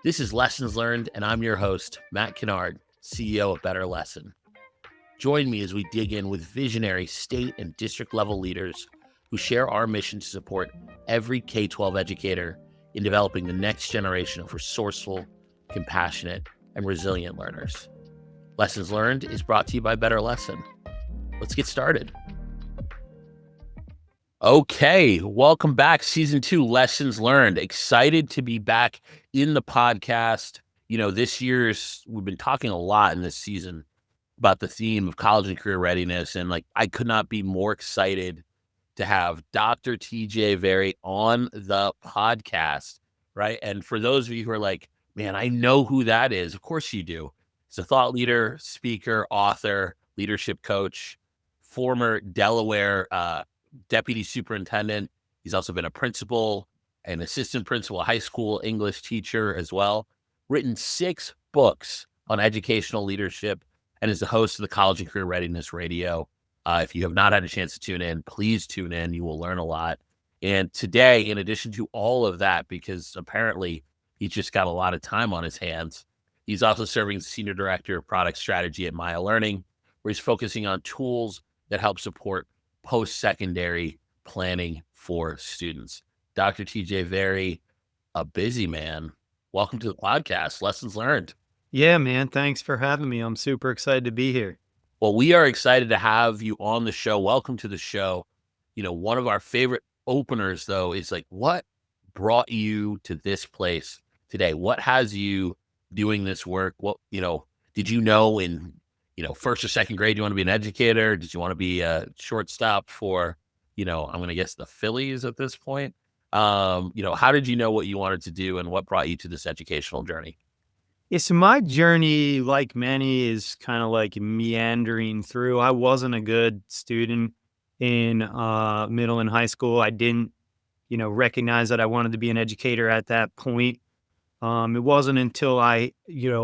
This is Lessons Learned, and I'm your host, Matt Kennard, CEO of Better Lesson. Join me as we dig in with visionary state and district level leaders who share our mission to support every K-12 educator in developing the next generation of resourceful, compassionate, and resilient learners. Lessons Learned is brought to you by Better Lesson. Let's get started. Okay, welcome back. Season 2, Lessons Learned. Excited to be back in the podcast. We've been talking a lot in this season about the theme of college and career readiness. And I could not be more excited to have Dr. TJ Vari on the podcast, right? And for those of you who are like, man, I know who that is. Of course you do. He's a thought leader, speaker, author, leadership coach, former Delaware deputy superintendent. He's also been a principal, an assistant principal, a high school English teacher as well. Written 6 books on educational leadership and is the host of the College and Career Readiness Radio. If you have not had a chance to tune in, please tune in. You will learn a lot. And today, in addition to all of that, because apparently he's just got a lot of time on his hands, he's also serving as Senior Director of Product Strategy at MaiaLearning, where he's focusing on tools that help support post-secondary planning for students. Dr. TJ Vari, a busy man. Welcome to the podcast, Lessons Learned. Yeah, man. Thanks for having me. I'm super excited to be here. Well, we are excited to have you on the show. Welcome to the show. One of our favorite openers, though, is what brought you to this place today? What has you doing this work? What, did you know in first or second grade, you want to be an educator? Did you want to be a shortstop for, I'm going to guess the Phillies at this point? How did you know what you wanted to do and what brought you to this educational journey? Yeah, so my journey, like many, is kind of like meandering through. I wasn't a good student in middle and high school. I didn't, recognize that I wanted to be an educator at that point. It wasn't until I,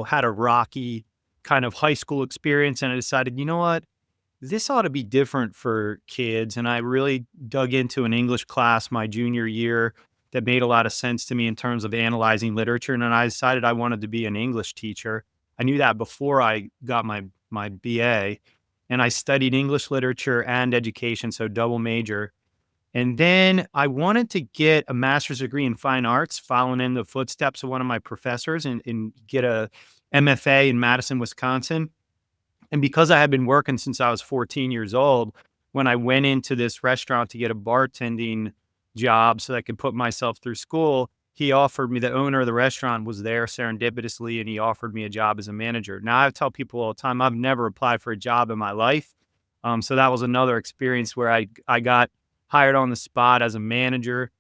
had a rocky kind of high school experience and I decided, you know what, this ought to be different for kids. And I really dug into an English class my junior year that made a lot of sense to me in terms of analyzing literature. And then I decided I wanted to be an English teacher. I knew that before I got my BA, and I studied English literature and education, so double major. And then I wanted to get a master's degree in fine arts, following in the footsteps of one of my professors, and get a MFA in Madison, Wisconsin. And because I had been working since I was 14 years old, when I went into this restaurant to get a bartending job so that I could put myself through school, he offered me, the owner of the restaurant was there serendipitously, and he offered me a job as a manager. Now, I tell people all the time, I've never applied for a job in my life. So that was another experience where I got hired on the spot as a manager,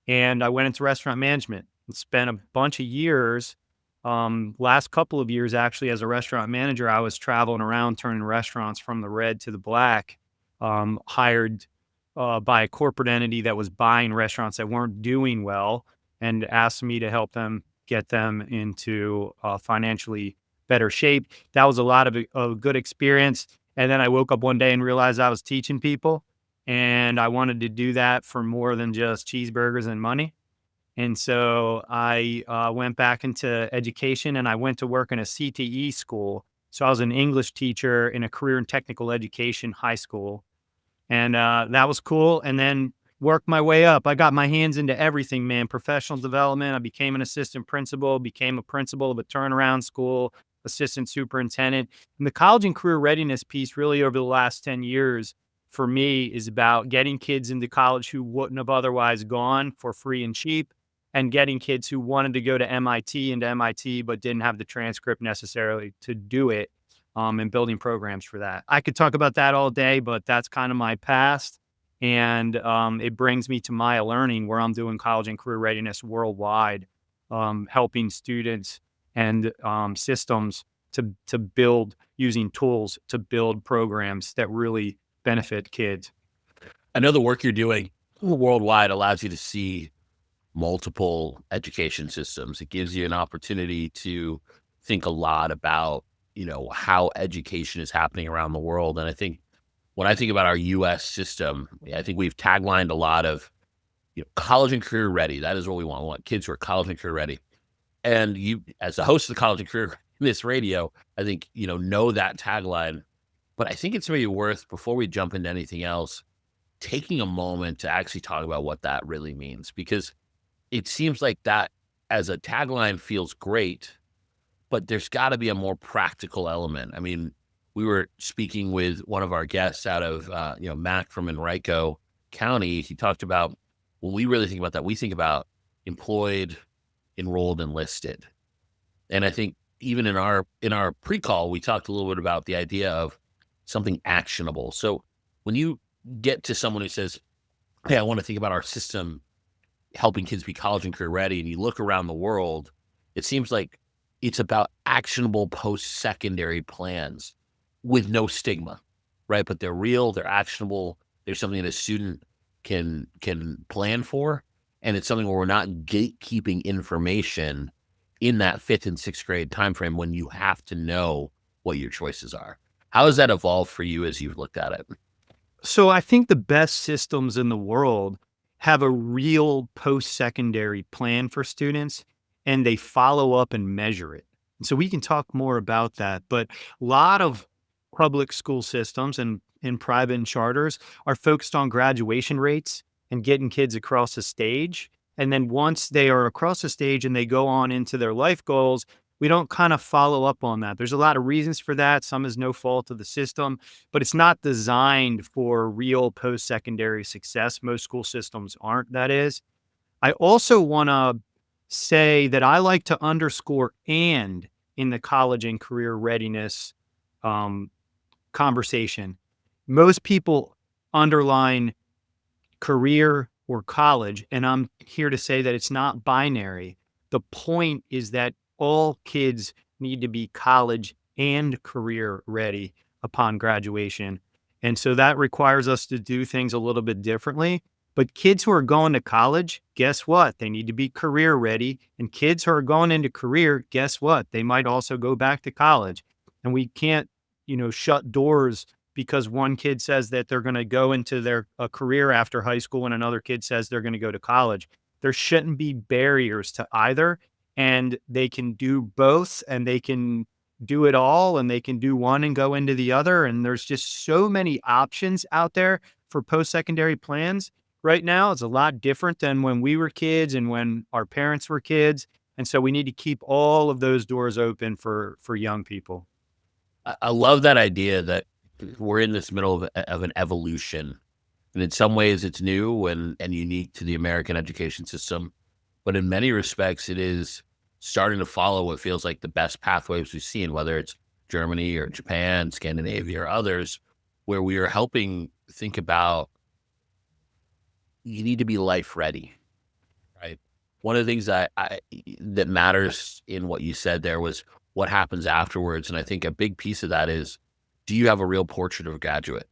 and I went into restaurant management and spent a bunch of years. Last couple of years, actually, as a restaurant manager, I was traveling around turning restaurants from the red to the black, hired by a corporate entity that was buying restaurants that weren't doing well and asked me to help them get them into financially better shape. That was a lot of a good experience. And then I woke up one day and realized I was teaching people, and I wanted to do that for more than just cheeseburgers and money. And so I went back into education, and I went to work in a CTE school. So I was an English teacher in a career and technical education high school. And that was cool. And then worked my way up. I got my hands into everything, man. Professional development. I became an assistant principal, became a principal of a turnaround school, assistant superintendent. And the college and career readiness piece really over the last 10 years for me is about getting kids into college who wouldn't have otherwise gone for free and cheap, and getting kids who wanted to go to MIT into MIT but didn't have the transcript necessarily to do it, and building programs for that. I could talk about that all day, but that's kind of my past. And it brings me to MaiaLearning, where I'm doing college and career readiness worldwide, helping students and systems to build, using tools to build programs that really benefit kids. I know the work you're doing worldwide allows you to see multiple education systems. It gives you an opportunity to think a lot about, how education is happening around the world. And I think when I think about our U.S. system, I think we've taglined a lot of, college and career ready. That is what we want. We want kids who are college and career ready. And you, as the host of the College and Career Readiness Radio, I think, know that tagline. But I think it's maybe worth, before we jump into anything else, taking a moment to actually talk about what that really means, because it seems like that as a tagline feels great, but there's got to be a more practical element. I mean, we were speaking with one of our guests out of, Mac from Enrico County. He talked about, when we really think about that, we think about employed, enrolled, enlisted. And I think even in our pre-call, we talked a little bit about the idea of something actionable. So when you get to someone who says, "Hey, I want to think about our system helping kids be college and career ready," and you look around the world, it seems like it's about actionable post-secondary plans with no stigma, right? But they're real, they're actionable, there's something that a student can plan for, and it's something where we're not gatekeeping information in that 5th and 6th grade timeframe when you have to know what your choices are. How has that evolved for you as you've looked at it? So I think the best systems in the world have a real post-secondary plan for students, and they follow up and measure it. And so we can talk more about that, but a lot of public school systems and private and charters are focused on graduation rates and getting kids across the stage. And then once they are across the stage and they go on into their life goals, we don't kind of follow up on that. There's a lot of reasons for that. Some is no fault of the system, but it's not designed for real post-secondary success. Most school systems aren't, that is. I also want to say that I like to underscore "and" in the college and career readiness um, conversation. Most people underline career or college, and I'm here to say that it's not binary. The point is that all kids need to be college and career ready upon graduation. And so that requires us to do things a little bit differently. But kids who are going to college, guess what? They need to be career ready. And kids who are going into career, guess what? They might also go back to college. And we can't, shut doors because one kid says that they're going to go into their a career after high school and another kid says they're going to go to college. There shouldn't be barriers to either, and they can do both, and they can do it all, and they can do one and go into the other. And there's just so many options out there for post-secondary plans right now. It's a lot different than when we were kids and when our parents were kids. And so we need to keep all of those doors open for young people. I love that idea that we're in this middle of an evolution. And in some ways, it's new and unique to the American education system. But in many respects, it is starting to follow what feels like the best pathways we've seen, whether it's Germany or Japan, Scandinavia, or others, where we are helping think about, you need to be life ready, right? One of the things that matters in what you said there was what happens afterwards. And I think a big piece of that is, do you have a real portrait of a graduate?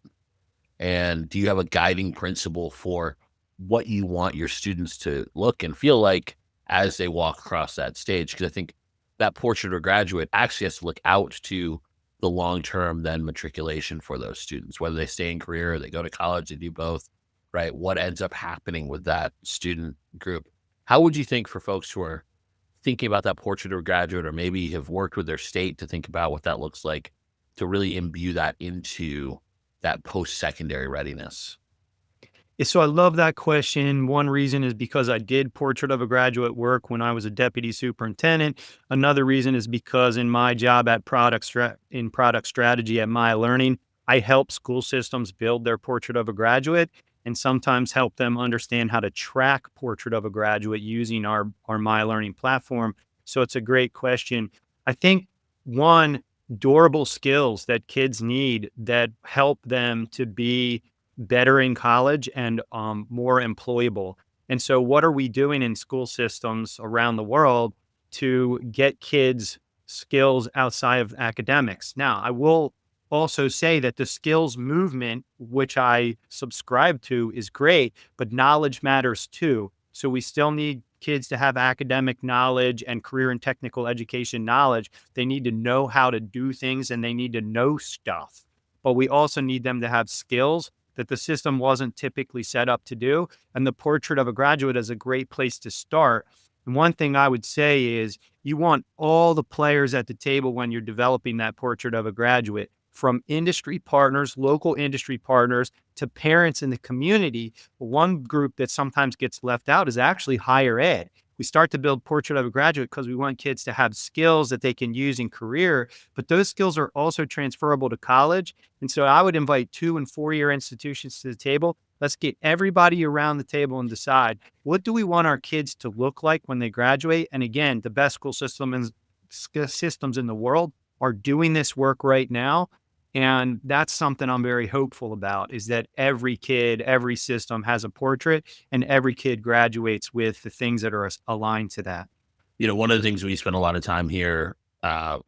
And do you have a guiding principle for what you want your students to look and feel like as they walk across that stage? Because I think that portrait of graduate actually has to look out to the long-term then matriculation for those students, whether they stay in career or they go to college, they do both, right? What ends up happening with that student group? How would you think, for folks who are thinking about that portrait of graduate, or maybe have worked with their state to think about what that looks like, to really imbue that into that post-secondary readiness? Yeah, so I love that question. One reason is because I did portrait of a graduate work when I was a deputy superintendent. Another reason is because in my job at product strategy at MaiaLearning, I help school systems build their portrait of a graduate and sometimes help them understand how to track portrait of a graduate using our MaiaLearning platform. So it's a great question. I think one, durable skills that kids need that help them to be better in college and more employable. And so, what are we doing in school systems around the world to get kids skills outside of academics? Now, I will also say that the skills movement, which I subscribe to, is great, but knowledge matters too. So, we still need kids to have academic knowledge and career and technical education knowledge. They need to know how to do things and they need to know stuff. But we also need them to have skills that the system wasn't typically set up to do. And the portrait of a graduate is a great place to start. And one thing I would say is you want all the players at the table when you're developing that portrait of a graduate, from industry partners, local industry partners, to parents in the community. One group that sometimes gets left out is actually higher ed. We start to build portrait of a graduate because we want kids to have skills that they can use in career, but those skills are also transferable to college. And so I would invite 2 and 4-year institutions to the table. Let's get everybody around the table and decide, what do we want our kids to look like when they graduate? And again, the best systems in the world are doing this work right now. And that's something I'm very hopeful about, is that every kid, every system has a portrait, and every kid graduates with the things that are aligned to that. One of the things we spend a lot of time here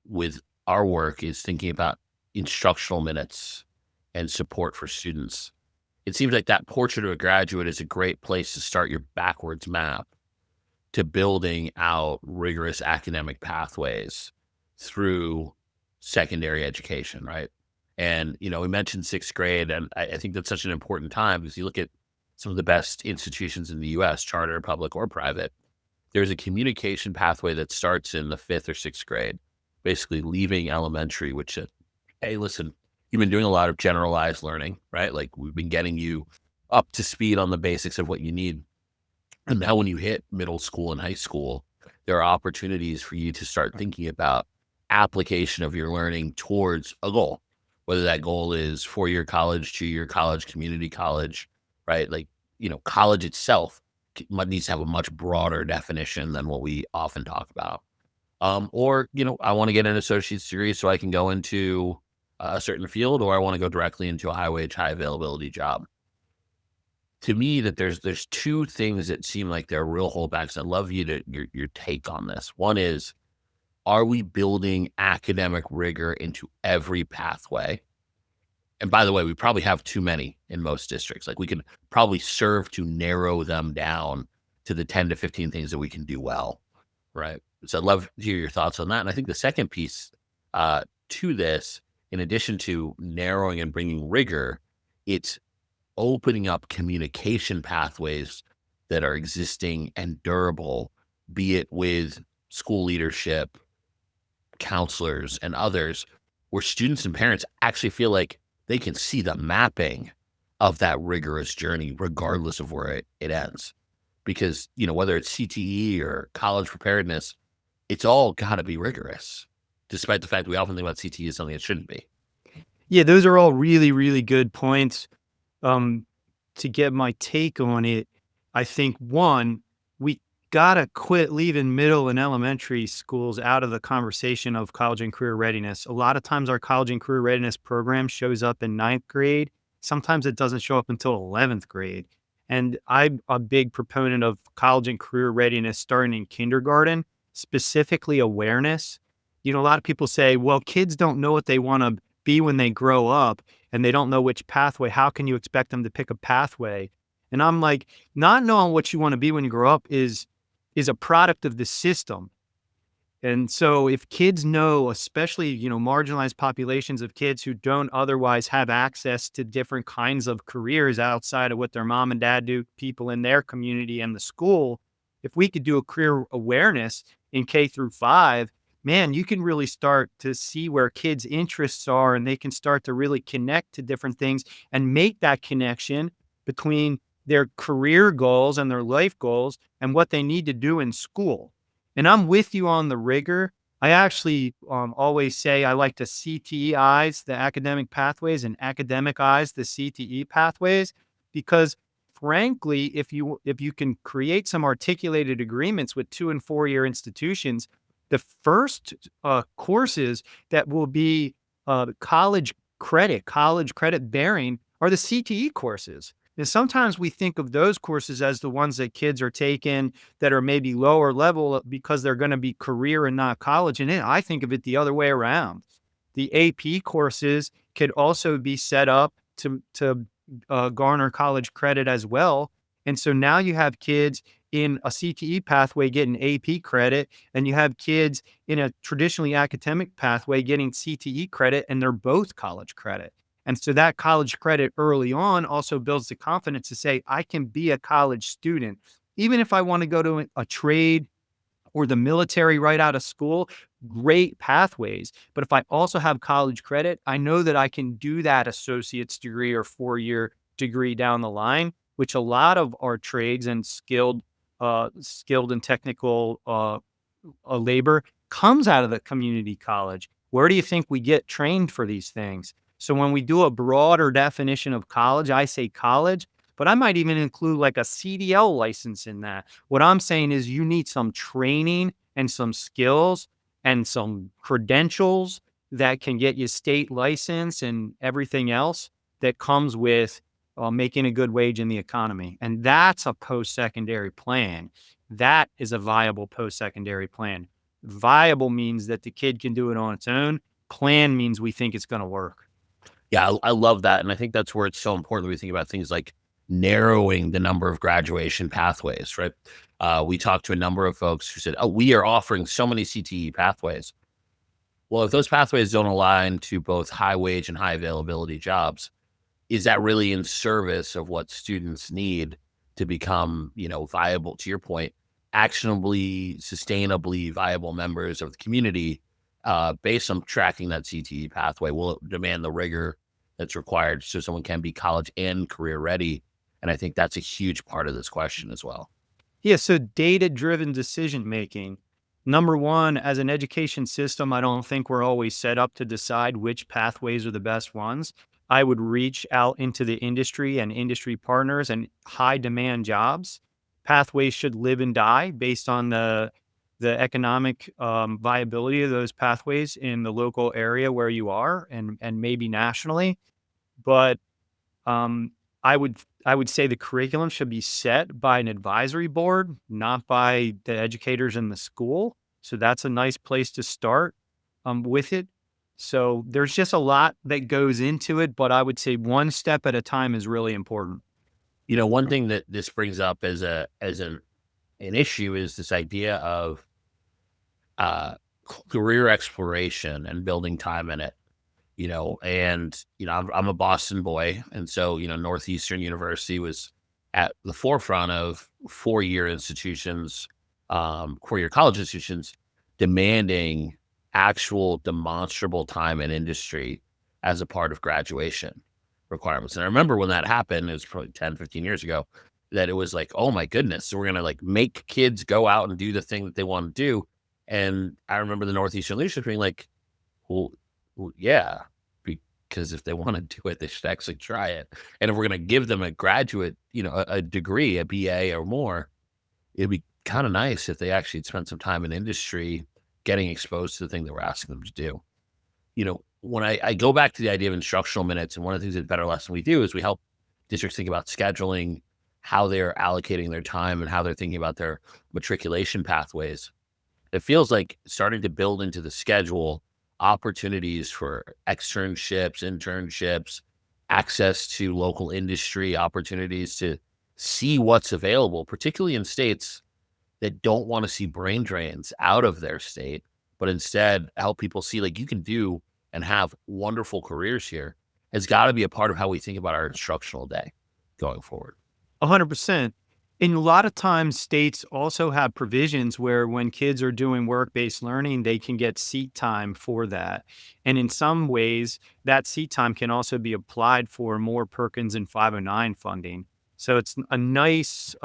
with our work is thinking about instructional minutes and support for students. It seems like that portrait of a graduate is a great place to start your backwards map to building out rigorous academic pathways through secondary education, right? And, we mentioned sixth grade, and I think that's such an important time because you look at some of the best institutions in the US, charter, public, or private, there's a communication pathway that starts in the fifth or sixth grade, basically leaving elementary, which, hey, listen, you've been doing a lot of generalized learning, right? Like we've been getting you up to speed on the basics of what you need. And now when you hit middle school and high school, there are opportunities for you to start thinking about application of your learning towards a goal, whether that goal is 4-year college, 2-year college, community college, right? Like, college itself needs to have a much broader definition than what we often talk about. Or, I want to get an associate's degree so I can go into a certain field, or I want to go directly into a high wage, high availability job. To me, that there's two things that seem like they're real holdbacks. I'd love your take on this. One is, are we building academic rigor into every pathway? And by the way, we probably have too many in most districts. Like we can probably serve to narrow them down to the 10 to 15 things that we can do well, right? So I'd love to hear your thoughts on that. And I think the second piece to this, in addition to narrowing and bringing rigor, it's opening up communication pathways that are existing and durable, be it with school leadership, counselors, and others, where students and parents actually feel like they can see the mapping of that rigorous journey, regardless of where it ends. Because, whether it's CTE or college preparedness, it's all got to be rigorous, despite the fact we often think about CTE as something it shouldn't be. Yeah, those are all really, really good points. To get my take on it, I think one, we gotta quit leaving middle and elementary schools out of the conversation of college and career readiness. A lot of times our college and career readiness program shows up in ninth grade. Sometimes it doesn't show up until 11th grade. And I'm a big proponent of college and career readiness starting in kindergarten, specifically awareness. A lot of people say, well, kids don't know what they want to be when they grow up and they don't know which pathway. How can you expect them to pick a pathway? And I'm like, not knowing what you want to be when you grow up is a product of the system. And so if kids know, especially, marginalized populations of kids who don't otherwise have access to different kinds of careers outside of what their mom and dad do, people in their community and the school, if we could do a career awareness in K through 5, man, you can really start to see where kids' interests are, and they can start to really connect to different things and make that connection between their career goals and their life goals and what they need to do in school. And I'm with you on the rigor. I actually always say I like to CTEize the academic pathways and academicize the CTE pathways, because frankly, if you can create some articulated agreements with 2 and 4-year institutions, the first courses that will be college credit bearing are the CTE courses. And sometimes we think of those courses as the ones that kids are taking that are maybe lower level because they're going to be career and not college. And I think of it the other way around. The AP courses could also be set up to garner college credit as well. And so now you have kids in a CTE pathway getting AP credit, and you have kids in a traditionally academic pathway getting CTE credit, and they're both college credit. And so that college credit early on also builds the confidence to say, I can be a college student. Even if I want to go to a trade or the military right out of school, great pathways. But if I also have college credit, I know that I can do that associate's degree or 4-year degree down the line, which a lot of our trades and skilled and technical labor comes out of the community college. Where do you think we get trained for these things? So when we do a broader definition of college, I say college, but I might even include like a CDL license in that. What I'm saying is you need some training and some skills and some credentials that can get you state license and everything else that comes with making a good wage in the economy. And that's a post-secondary plan. That is a viable post-secondary plan. Viable means that the kid can do it on its own. Plan means we think it's going to work. Yeah, I love that. And I think that's where it's so important that we think about things like narrowing the number of graduation pathways, right? We talked to a number of folks who said, oh, we are offering so many CTE pathways. Well, if those pathways don't align to both high wage and high availability jobs, is that really in service of what students need to become, viable, to your point, actionably, sustainably viable members of the community based on tracking that CTE pathway? Will it demand the rigor that's required so someone can be college and career ready? And I think that's a huge part of this question as well. Yeah, so data-driven decision making. Number one, as an education system, I don't think we're always set up to decide which pathways are the best ones. I would reach out into the industry and industry partners and high demand jobs. Pathways should live and die based on the economic viability of those pathways in the local area where you are and maybe nationally. But um, I would say the curriculum should be set by an advisory board, not by the educators in the school. So that's a nice place to start with it. So there's just a lot that goes into it, but I would say one step at a time is really important. One thing that this brings up as an issue is this idea of uh, career exploration and building time in it. I'm a Boston boy, and so Northeastern University was at the forefront of 4-year institutions, 4-year college institutions demanding actual demonstrable time in industry as a part of graduation requirements. And I remember when that happened, it was probably 10, 15 years ago, that it was like, oh my goodness, so we're gonna like make kids go out and do the thing that they want to do. And I remember the Northeastern leadership being like, well, yeah, because if they want to do it, they should actually try it. And if we're going to give them a graduate, a degree, a BA or more, it'd be kind of nice if they actually spent some time in industry getting exposed to the thing that we're asking them to do. When I go back to the idea of instructional minutes, and one of the things that Better Lesson we do is we help districts think about scheduling, how they're allocating their time, and how they're thinking about their matriculation pathways. It feels like starting to build into the schedule opportunities for externships, internships, access to local industry opportunities to see what's available, particularly in states that don't want to see brain drains out of their state, but instead help people see like you can do and have wonderful careers here, has got to be a part of how we think about our instructional day going forward. 100%. And a lot of times, states also have provisions where when kids are doing work-based learning, they can get seat time for that. And in some ways, that seat time can also be applied for more Perkins and 509 funding. So it's a nice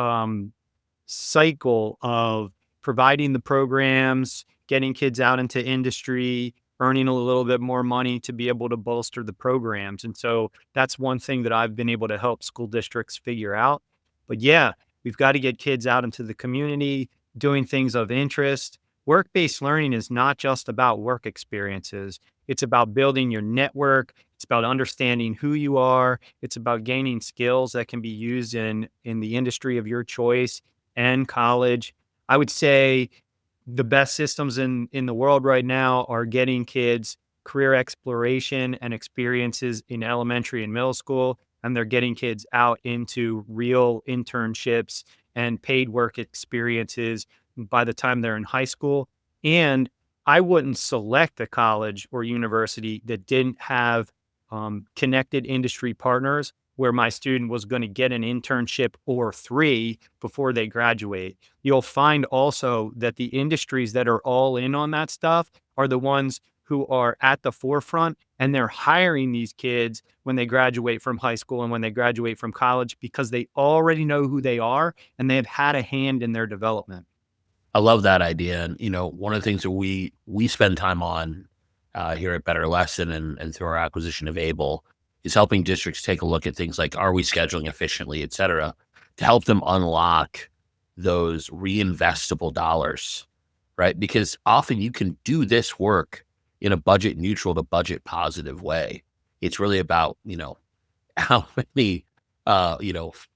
cycle of providing the programs, getting kids out into industry, earning a little bit more money to be able to bolster the programs. And so that's one thing that I've been able to help school districts figure out. But yeah, we've got to get kids out into the community, doing things of interest. Work-based learning is not just about work experiences. It's about building your network. It's about understanding who you are. It's about gaining skills that can be used in the industry of your choice and college. I would say the best systems in the world right now are getting kids career exploration and experiences in elementary and middle school, and they're getting kids out into real internships and paid work experiences by the time they're in high school. And I wouldn't select a college or university that didn't have connected industry partners where my student was going to get an internship or three before they graduate. You'll find also that the industries that are all in on that stuff are the ones who are at the forefront, and they're hiring these kids when they graduate from high school and when they graduate from college because they already know who they are and they have had a hand in their development. I love that idea. And, one of the things that we spend time on here at Better Lesson and through our acquisition of Able is helping districts take a look at things like, are we scheduling efficiently, et cetera, to help them unlock those reinvestable dollars, right? Because often you can do this work in a budget neutral to budget positive way. It's really about, how many,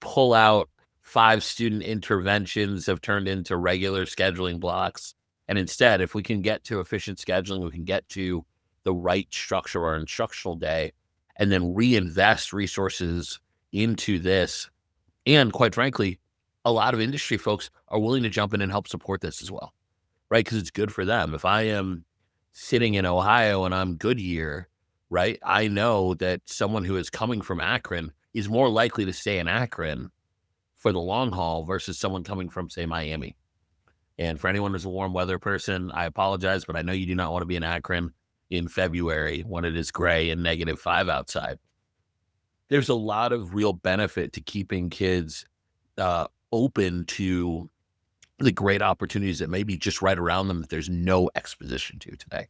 pull out 5 student interventions have turned into regular scheduling blocks. And instead, if we can get to efficient scheduling, we can get to the right structure or instructional day, and then reinvest resources into this. And quite frankly, a lot of industry folks are willing to jump in and help support this as well, right? Because it's good for them. If I am sitting in Ohio and I'm Goodyear, right, I know that someone who is coming from Akron is more likely to stay in Akron for the long haul versus someone coming from, say, Miami. And for anyone who's a warm weather person, I apologize, but I know you do not want to be in Akron in February when it is gray and -5 outside. There's a lot of real benefit to keeping kids open to the great opportunities that may be just right around them that there's no exposition to today.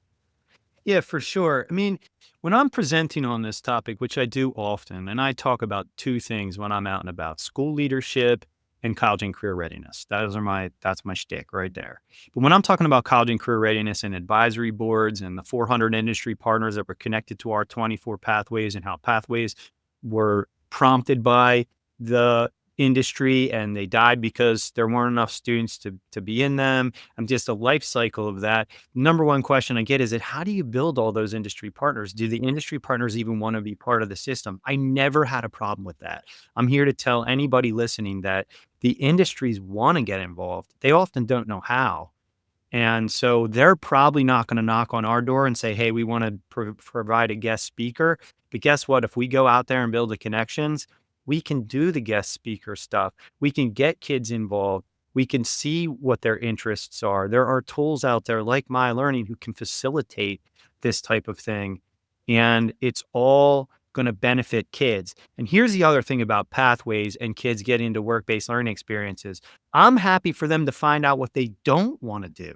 Yeah, for sure. I mean, when I'm presenting on this topic, which I do often, and I talk about two things when I'm out and about: school leadership and college and career readiness. That's my shtick right there. But when I'm talking about college and career readiness and advisory boards and the 400 industry partners that were connected to our 24 pathways and how pathways were prompted by the industry and they died because there weren't enough students to be in them, and just a life cycle of that. Number one question I get is that how do you build all those industry partners? Do the industry partners even want to be part of the system? I never had a problem with that. I'm here to tell anybody listening that the industries want to get involved. They often don't know how. And so they're probably not going to knock on our door and say, hey, we want to provide a guest speaker. But guess what? If we go out there and build the connections, we can do the guest speaker stuff. We can get kids involved. We can see what their interests are. There are tools out there like MaiaLearning who can facilitate this type of thing. And it's all going to benefit kids. And here's the other thing about pathways and kids getting into work-based learning experiences. I'm happy for them to find out what they don't want to do.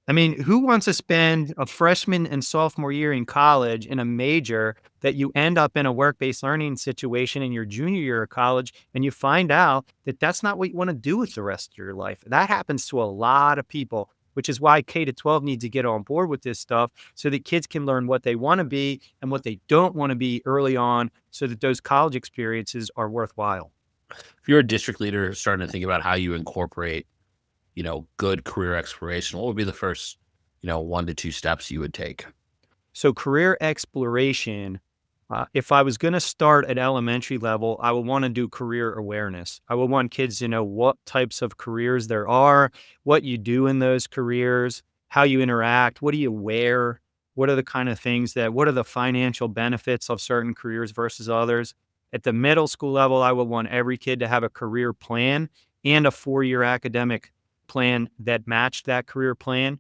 I mean, who wants to spend a freshman and sophomore year in college in a major that you end up in a work-based learning situation in your junior year of college and you find out that that's not what you want to do with the rest of your life? That happens to a lot of people, which is why K to 12 needs to get on board with this stuff so that kids can learn what they want to be and what they don't want to be early on so that those college experiences are worthwhile. If you're a district leader starting to think about how you incorporate, good career exploration, what would be the first, 1 to 2 steps you would take? So career exploration, if I was going to start at elementary level, I would want to do career awareness. I would want kids to know what types of careers there are, what you do in those careers, how you interact, what do you wear, what are the kind of things what are the financial benefits of certain careers versus others. At the middle school level, I would want every kid to have a career plan and a 4-year academic plan that matched that career plan.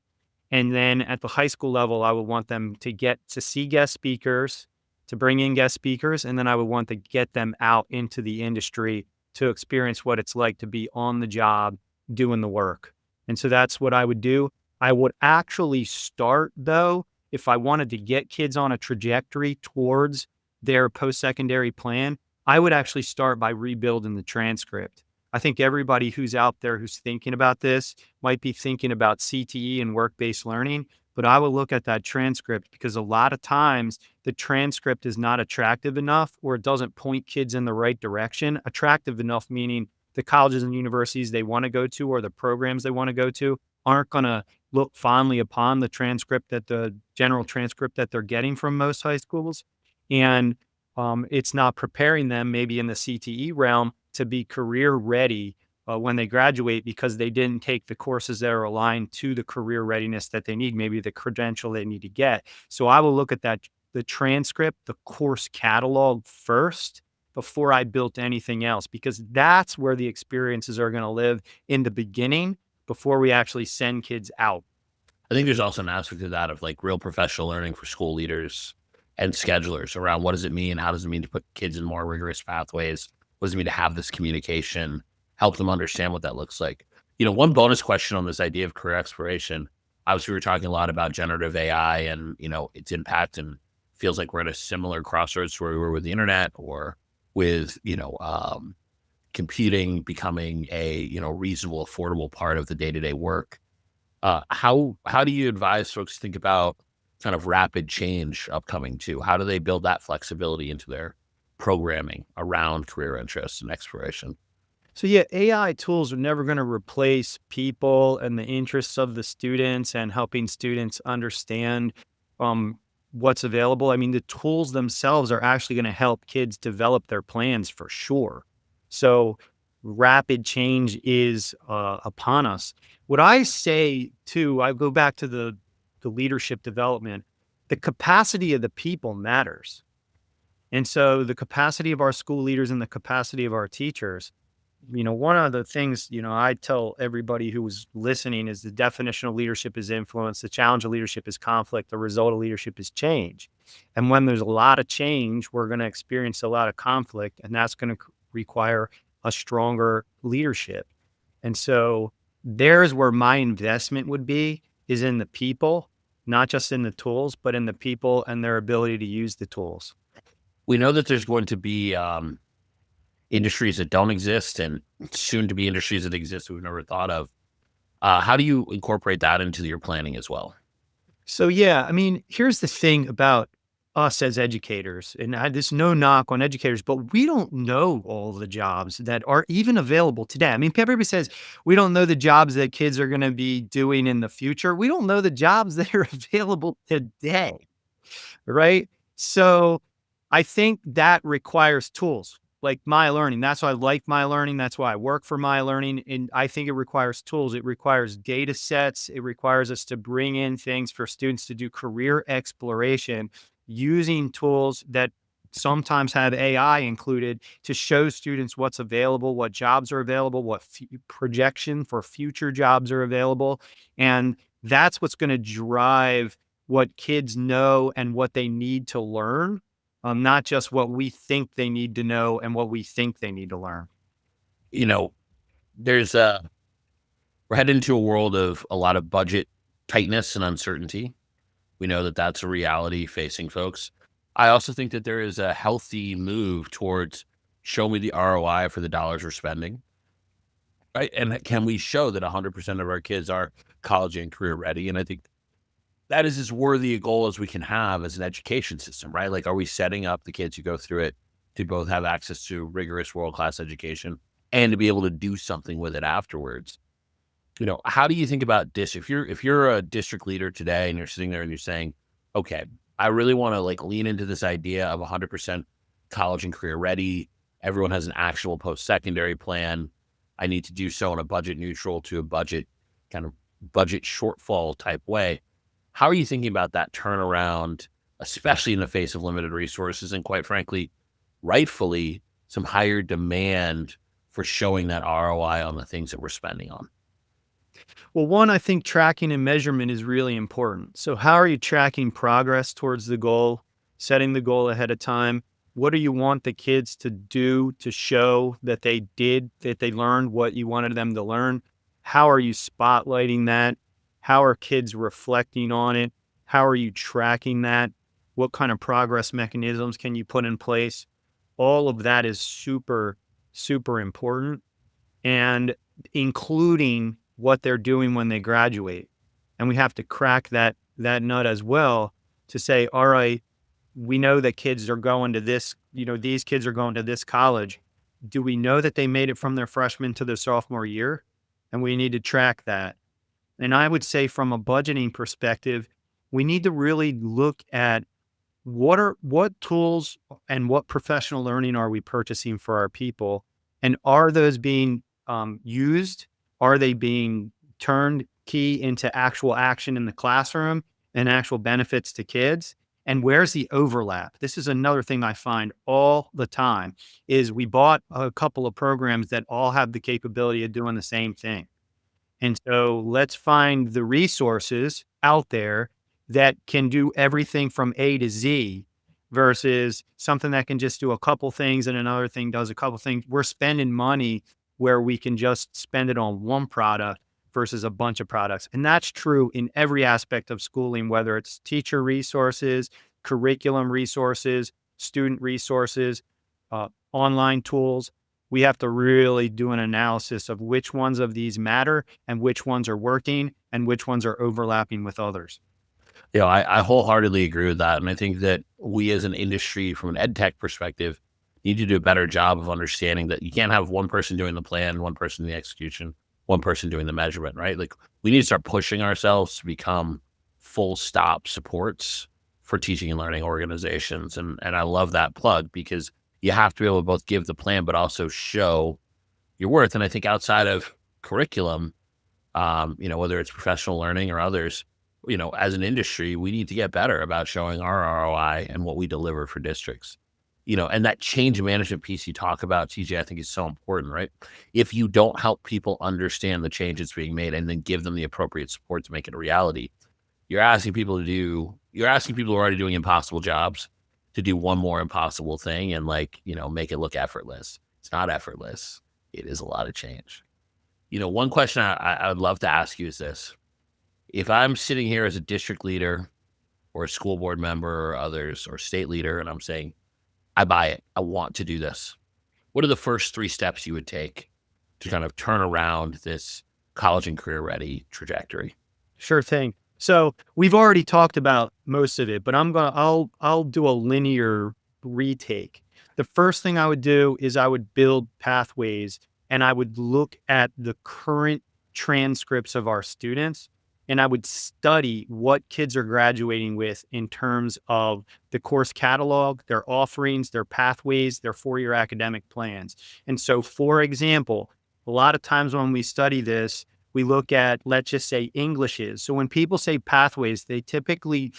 And then at the high school level, I would want them to get to see guest speakers, to bring in guest speakers, and then I would want to get them out into the industry to experience what it's like to be on the job doing the work. And so that's what I would do. I would actually start, though, if I wanted to get kids on a trajectory towards their post-secondary plan, I would actually start by rebuilding the transcript. I think everybody who's out there who's thinking about this might be thinking about CTE and work-based learning, but I will look at that transcript because a lot of times the transcript is not attractive enough or it doesn't point kids in the right direction. Attractive enough meaning the colleges and universities they want to go to or the programs they want to go to aren't going to look fondly upon the transcript that the general transcript that they're getting from most high schools. And it's not preparing them maybe in the CTE realm to be career ready when they graduate because they didn't take the courses that are aligned to the career readiness that they need, maybe the credential they need to get. So I will look at the transcript, the course catalog first before I built anything else, because that's where the experiences are going to live in the beginning before we actually send kids out. I think there's also an aspect of that of like real professional learning for school leaders and schedulers around what does it mean? How does it mean to put kids in more rigorous pathways? What does it mean to have this communication? Help them understand what that looks like. One bonus question on this idea of career exploration. Obviously, we were talking a lot about generative AI and its impact, and feels like we're at a similar crossroads to where we were with the internet or with computing becoming a reasonable, affordable part of the day to day work. How do you advise folks to think about kind of rapid change upcoming too? How do they build that flexibility into their programming around career interests and exploration? So yeah, AI tools are never going to replace people and the interests of the students and helping students understand um, what's available. I mean, the tools themselves are actually going to help kids develop their plans for sure. So rapid change is upon us. What I say too, I go back to the leadership development. The capacity of the people matters, and so the capacity of our school leaders and the capacity of our teachers. One of the things, I tell everybody who was listening is the definition of leadership is influence. The challenge of leadership is conflict. The result of leadership is change. And when there's a lot of change, we're going to experience a lot of conflict, and that's going to require a stronger leadership. And so there's where my investment would be, is in the people, not just in the tools, but in the people and their ability to use the tools. We know that there's going to be industries that don't exist and soon to be industries that exist that we've never thought of. How do you incorporate that into your planning as well? So, yeah, I mean, here's the thing about us as educators, and there's no knock on educators, but we don't know all the jobs that are even available today. I mean, everybody says we don't know the jobs that kids are going to be doing in the future. We don't know the jobs that are available today, right? So I think that requires tools like MaiaLearning. That's why I like MaiaLearning. That's why I work for MaiaLearning. And I think it requires tools. It requires data sets. It requires us to bring in things for students to do career exploration using tools that sometimes have AI included to show students what's available, what jobs are available, what projection for future jobs are available. And that's what's going to drive what kids know and what they need to learn, not just what we think they need to know and what we think they need to learn. You know, there's a we're heading into a world of a lot of budget tightness and uncertainty. We know that that's a reality facing folks. I also think that there is a healthy move towards show me the ROI for the dollars we're spending, right? And can we show that 100% of our kids are college and career ready? And I think that is as worthy a goal as we can have as an education system, right? Like, are we setting up the kids who go through it to both have access to rigorous world-class education and to be able to do something with it afterwards? How do you think about this? If you're a district leader today and you're sitting there and you're saying, okay, I really want to like lean into this idea of 100% college and career ready. Everyone has an actual post-secondary plan. I need to do so in a budget neutral to a budget kind of budget shortfall type way. How are you thinking about that turnaround, especially in the face of limited resources and quite frankly, rightfully, some higher demand for showing that ROI on the things that we're spending on? Well, one, I think tracking and measurement is really important. So, how are you tracking progress towards the goal, setting the goal ahead of time? What do you want the kids to do to show that that they learned what you wanted them to learn? How are you spotlighting that? How are kids reflecting on it? How are you tracking that? What kind of progress mechanisms can you put in place? All of that is super, super important, and including what they're doing when they graduate. And we have to crack that nut as well to say, all right, we know that kids are going to this, these kids are going to this college. Do we know that they made it from their freshman to their sophomore year? And we need to track that. And I would say from a budgeting perspective, we need to really look at what tools and what professional learning are we purchasing for our people, and are those being used? Are they being turned key into actual action in the classroom and actual benefits to kids? And where's the overlap? This is another thing I find all the time is we bought a couple of programs that all have the capability of doing the same thing. And so let's find the resources out there that can do everything from A to Z versus something that can just do a couple things and another thing does a couple things. We're spending money where we can just spend it on one product versus a bunch of products. And that's true in every aspect of schooling, whether it's teacher resources, curriculum resources, student resources, online tools. We have to really do an analysis of which ones of these matter and which ones are working and which ones are overlapping with others. I wholeheartedly agree with that. And I think that we as an industry, from an ed tech perspective, need to do a better job of understanding that you can't have one person doing the plan, one person doing the execution, one person doing the measurement, right? Like we need to start pushing ourselves to become full stop supports for teaching and learning organizations. And I love that plug because you have to be able to both give the plan, but also show your worth. And I think outside of curriculum, whether it's professional learning or others, as an industry, we need to get better about showing our ROI and what we deliver for districts. And that change management piece you talk about, TJ, I think is so important, right? If you don't help people understand the change that's being made and then give them the appropriate support to make it a reality, you're asking people who are already doing impossible jobs to do one more impossible thing and make it look effortless. It's not effortless. It is a lot of change. One question I would love to ask you is this. If I'm sitting here as a district leader or a school board member or others or state leader, and I'm saying, I buy it, I want to do this, what are the first 3 steps you would take to kind of turn around this college and career ready trajectory? Sure thing. So we've already talked about most of it, but I'll do a linear retake. The first thing I would do is I would build pathways and I would look at the current transcripts of our students and I would study what kids are graduating with in terms of the course catalog, their offerings, their pathways, their 4-year academic plans. And so, for example, a lot of times when we study this, we look at, let's just say, Englishes. So when people say pathways, they typically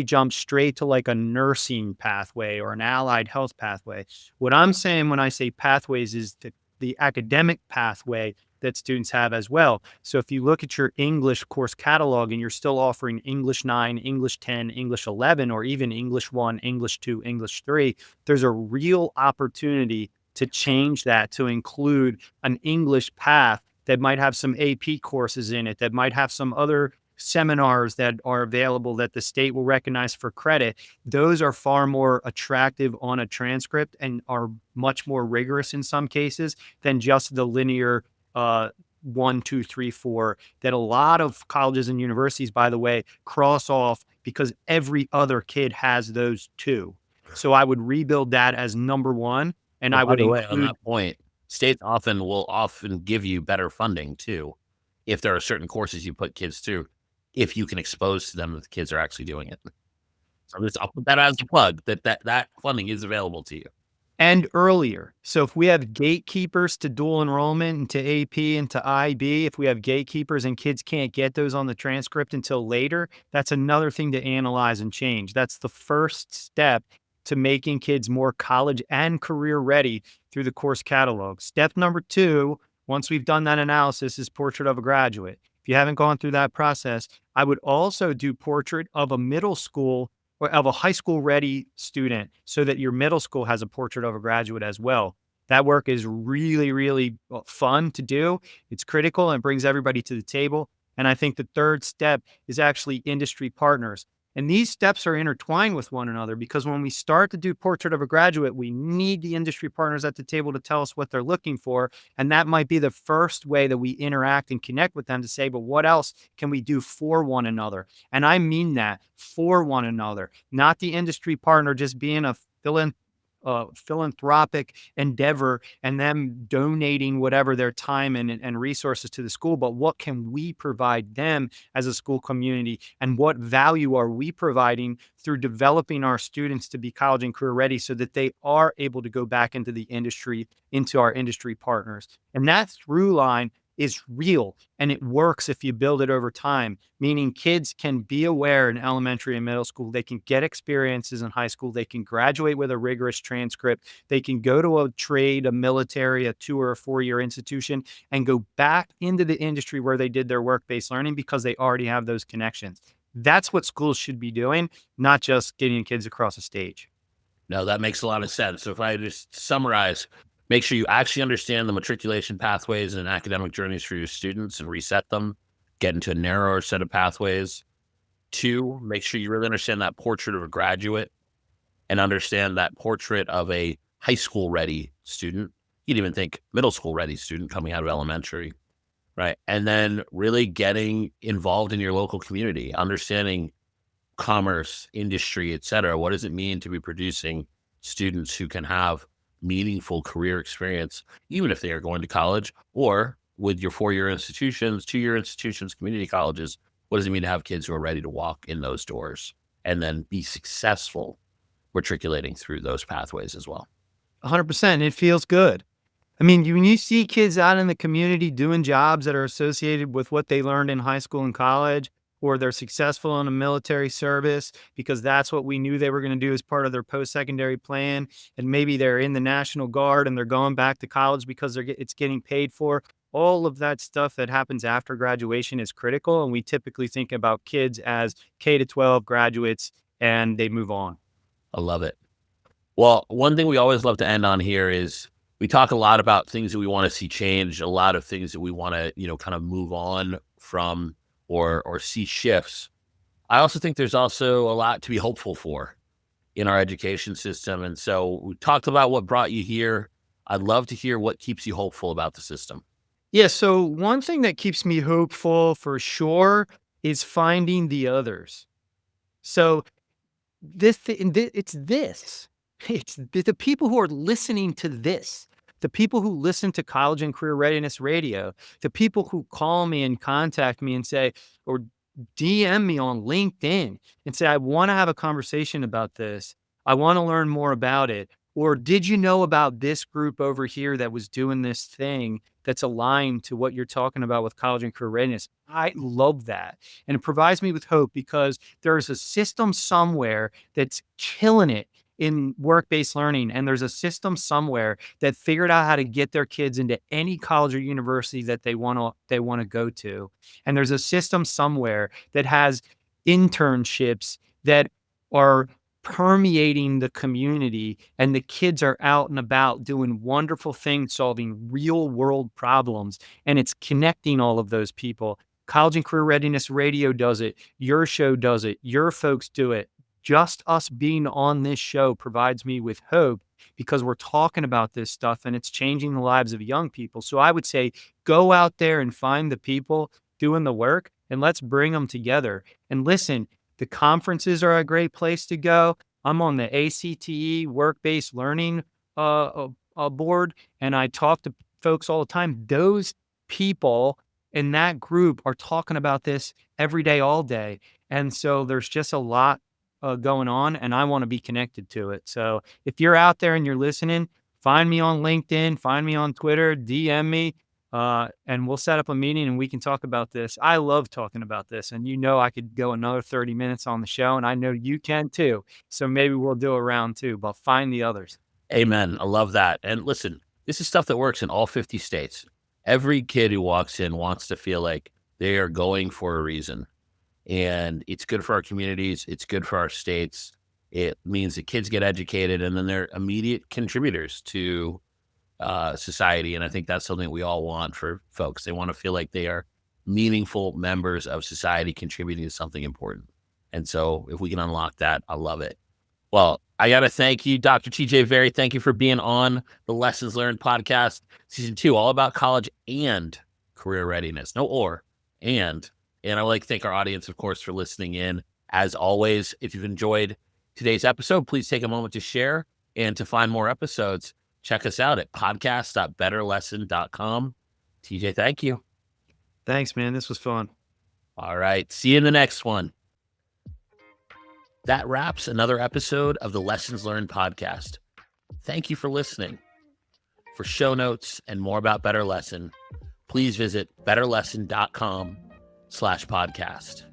jump straight to like a nursing pathway or an allied health pathway. What I'm saying when I say pathways is the academic pathway that students have as well. So if you look at your English course catalog and you're still offering English 9, English 10, English 11, or even English 1, English 2, English 3, there's a real opportunity to change that to include an English path that might have some AP courses in it, that might have some other seminars that are available that the state will recognize for credit. Those are far more attractive on a transcript and are much more rigorous in some cases than just the linear 1, 2, 3, 4 that a lot of colleges and universities, by the way, cross off because every other kid has those too. So I would rebuild that as number 1. And Well, I by would the way, on include. that point, states will often give you better funding too, if there are certain courses you put kids through, if you can expose to them that the kids are actually doing it. So I'll put that as a plug that funding is available to you. And earlier. So if we have gatekeepers to dual enrollment and to AP and to IB, if we have gatekeepers and kids can't get those on the transcript until later, that's another thing to analyze and change. That's the first step to making kids more college and career ready through the course catalog. Step number 2, once we've done that analysis, is portrait of a graduate. If you haven't gone through that process, I would also do portrait of a middle school or of a high school ready student so that your middle school has a portrait of a graduate as well. That work is really, really fun to do. It's critical and brings everybody to the table. And I think the third step is actually industry partners. And these steps are intertwined with one another because when we start to do portrait of a graduate, we need the industry partners at the table to tell us what they're looking for. And that might be the first way that we interact and connect with them to say, but what else can we do for one another? And I mean that, for one another, not the industry partner just being a philanthropic endeavor and them donating whatever their time and resources to the school, but what can we provide them as a school community and what value are we providing through developing our students to be college and career ready so that they are able to go back into the industry, into our industry partners. And that through line is real and it works if you build it over time, meaning kids can be aware in elementary and middle school. They can get experiences in high school. They can graduate with a rigorous transcript. They can go to a trade, a military, a 2 or a 4-year institution and go back into the industry where they did their work-based learning because they already have those connections. That's what schools should be doing, not just getting kids across a stage. No, that makes a lot of sense. So if I just summarize, make sure you actually understand the matriculation pathways and academic journeys for your students and reset them, get into a narrower set of pathways. 2, make sure you really understand that portrait of a graduate and understand that portrait of a high school ready student. You'd even think middle school ready student coming out of elementary, right? And then really getting involved in your local community, understanding commerce, industry, et cetera. What does it mean to be producing students who can have meaningful career experience, even if they are going to college or with your 4-year institutions, 2-year institutions, community colleges? What does it mean to have kids who are ready to walk in those doors and then be successful matriculating through those pathways as well? 100%. It feels good. I mean, when you see kids out in the community doing jobs that are associated with what they learned in high school and college, or they're successful in a military service because that's what we knew they were going to do as part of their post-secondary plan, and maybe they're in the National Guard and they're going back to college because it's getting paid for. All of that stuff that happens after graduation is critical, and we typically think about kids as K to 12 graduates and they move on. I love it. Well, one thing we always love to end on here is we talk a lot about things that we want to see change, a lot of things that we want to, kind of move on from or see shifts. I also think there's also a lot to be hopeful for in our education system. And so we talked about what brought you here. I'd love to hear what keeps you hopeful about the system. Yeah, so one thing that keeps me hopeful for sure is finding the others. So it's this. It's the people who are listening to this, the people who listen to College and Career Readiness Radio, the people who call me and contact me and say, or DM me on LinkedIn and say, I want to have a conversation about this. I want to learn more about it. Or did you know about this group over here that was doing this thing that's aligned to what you're talking about with College and Career Readiness? I love that. And it provides me with hope because there's a system somewhere that's killing it in work-based learning. And there's a system somewhere that figured out how to get their kids into any college or university that they want to go to. And there's a system somewhere that has internships that are permeating the community, and the kids are out and about doing wonderful things, solving real world problems, and it's connecting all of those people. College and Career Readiness Radio does it. Your show does it. Your folks do it. Just us being on this show provides me with hope because we're talking about this stuff and it's changing the lives of young people. So I would say go out there and find the people doing the work and let's bring them together. And listen, the conferences are a great place to go. I'm on the ACTE work-based learning board, and I talk to folks all the time. Those people in that group are talking about this every day, all day. And so there's just a lot going on, and I want to be connected to it. So if you're out there and you're listening, find me on LinkedIn, find me on Twitter, DM me. And we'll set up a meeting and we can talk about this. I love talking about this, and I could go another 30 minutes on the show, and I know you can too. So maybe we'll do a round 2, but find the others. Amen. I love that. And listen, this is stuff that works in all 50 states. Every kid who walks in wants to feel like they are going for a reason. And it's good for our communities. It's good for our states. It means that kids get educated and then they're immediate contributors to society. And I think that's something we all want for folks. They want to feel like they are meaningful members of society contributing to something important. And so if we can unlock that, I love it. Well, I got to thank you, Dr. TJ Vari. Thank you for being on the Lessons Learned podcast, season 2, all about college and career readiness. No or, and I'd like to thank our audience, of course, for listening in. As always, if you've enjoyed today's episode, please take a moment to share, and to find more episodes, check us out at podcast.betterlesson.com. TJ, thank you. Thanks, man. This was fun. All right. See you in the next one. That wraps another episode of the Lessons Learned podcast. Thank you for listening. For show notes and more about Better Lesson, please visit betterlesson.com/podcast.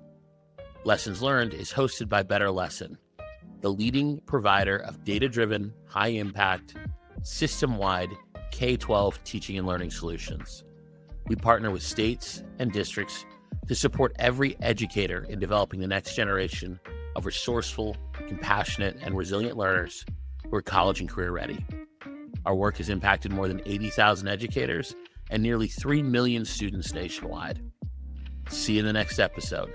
Lessons Learned is hosted by Better Lesson, the leading provider of data-driven, high-impact, system-wide K-12 teaching and learning solutions. We partner with states and districts to support every educator in developing the next generation of resourceful, compassionate, and resilient learners who are college and career ready. Our work has impacted more than 80,000 educators and nearly 3 million students nationwide. See you in the next episode.